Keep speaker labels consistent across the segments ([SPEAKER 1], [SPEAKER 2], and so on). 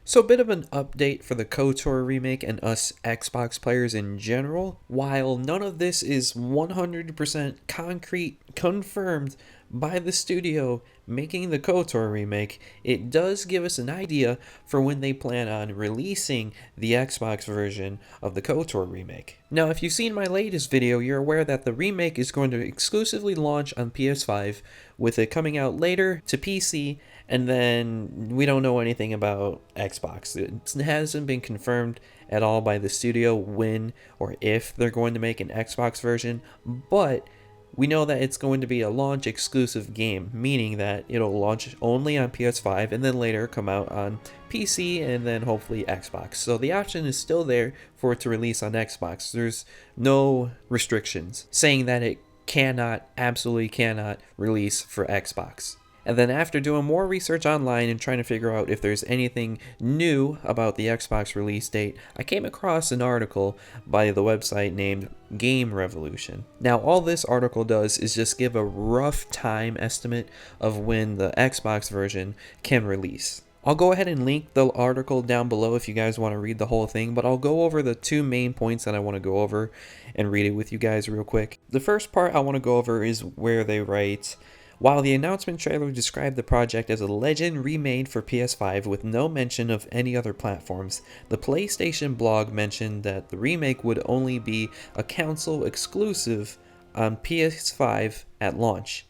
[SPEAKER 1] So, a bit of an update for the KOTOR remake and us Xbox players in general. While none of this is 100% concrete confirmed by the studio making the KOTOR remake, it does give us an idea for when they plan on releasing the Xbox version of the KOTOR remake. Now, if you've seen my latest video, you're aware that the remake is going to exclusively launch on PS5, with it coming out later to PC, and then we don't know anything about Xbox. It hasn't been confirmed at all by the studio when or if they're going to make an Xbox version, but we know that it's going to be a launch exclusive game, meaning that it'll launch only on PS5 and then later come out on PC and then hopefully Xbox. So the option is still there for it to release on Xbox. There's no restrictions saying that it absolutely cannot release for Xbox. And then after doing more research online and trying to figure out if there's anything new about the Xbox release date, I came across an article by the website named Game Revolution. Now, all this article does is just give a rough time estimate of when the Xbox version can release. I'll go ahead and link the article down below if you guys want to read the whole thing, but I'll go over the two main points that I want to go over and read it with you guys real quick. The first part I want to go over is where they write, while the announcement trailer described the project as a legend remade for PS5 with no mention of any other platforms, the PlayStation blog mentioned that the remake would only be a console exclusive on PS5 at launch.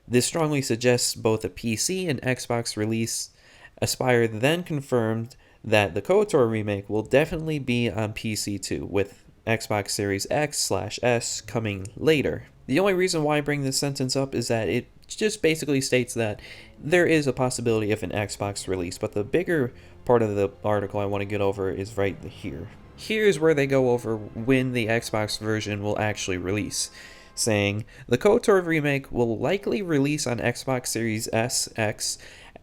[SPEAKER 1] This strongly suggests both a PC and Xbox release. Aspire then confirmed that the KOTOR remake will definitely be on PC too, with Xbox Series X/S coming later. The only reason why I bring this sentence up is that it just basically states that there is a possibility of an Xbox release, but the bigger part of the article I want to get over is right here. Here's where they go over when the Xbox version will actually release, saying, the KOTOR remake will likely release on Xbox Series S/X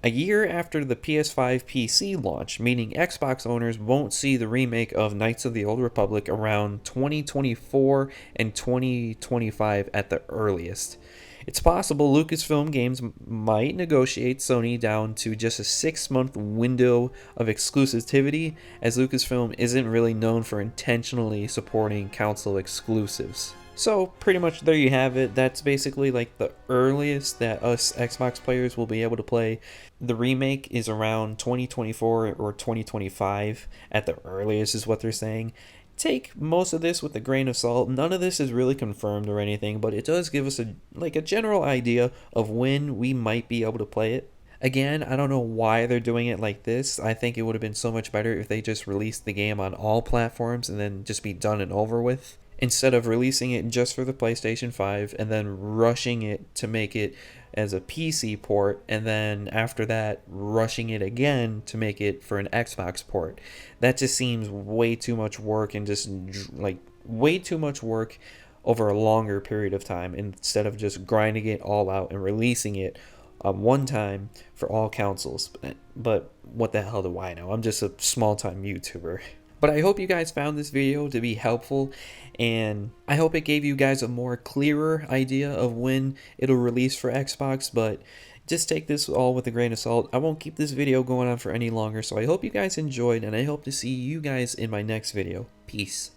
[SPEAKER 1] a year after the PS5 PC launch, meaning Xbox owners won't see the remake of Knights of the Old Republic around 2024 and 2025 at the earliest. It's possible Lucasfilm Games might negotiate Sony down to just a 6-month window of exclusivity, as Lucasfilm isn't really known for intentionally supporting console exclusives. So pretty much there you have it. That's basically like the earliest that us Xbox players will be able to play. The remake is around 2024 or 2025 at the earliest is what they're saying. Take most of this with a grain of salt. None of this is really confirmed or anything, but it does give us a general idea of when we might be able to play it. Again, I don't know why they're doing it like this. I think it would have been so much better if they just released the game on all platforms and then just be done and over with, instead of releasing it just for the PlayStation 5 and then rushing it to make it as a PC port, and then after that rushing it again to make it for an Xbox port. That just seems way too much work, and just like way too much work over a longer period of time, instead of just grinding it all out and releasing it one time for all consoles. But what the hell do I know? I'm just a small-time YouTuber. But I hope you guys found this video to be helpful, and I hope it gave you guys a more clearer idea of when it'll release for Xbox, but just take this all with a grain of salt. I won't keep this video going on for any longer, so I hope you guys enjoyed, and I hope to see you guys in my next video. Peace.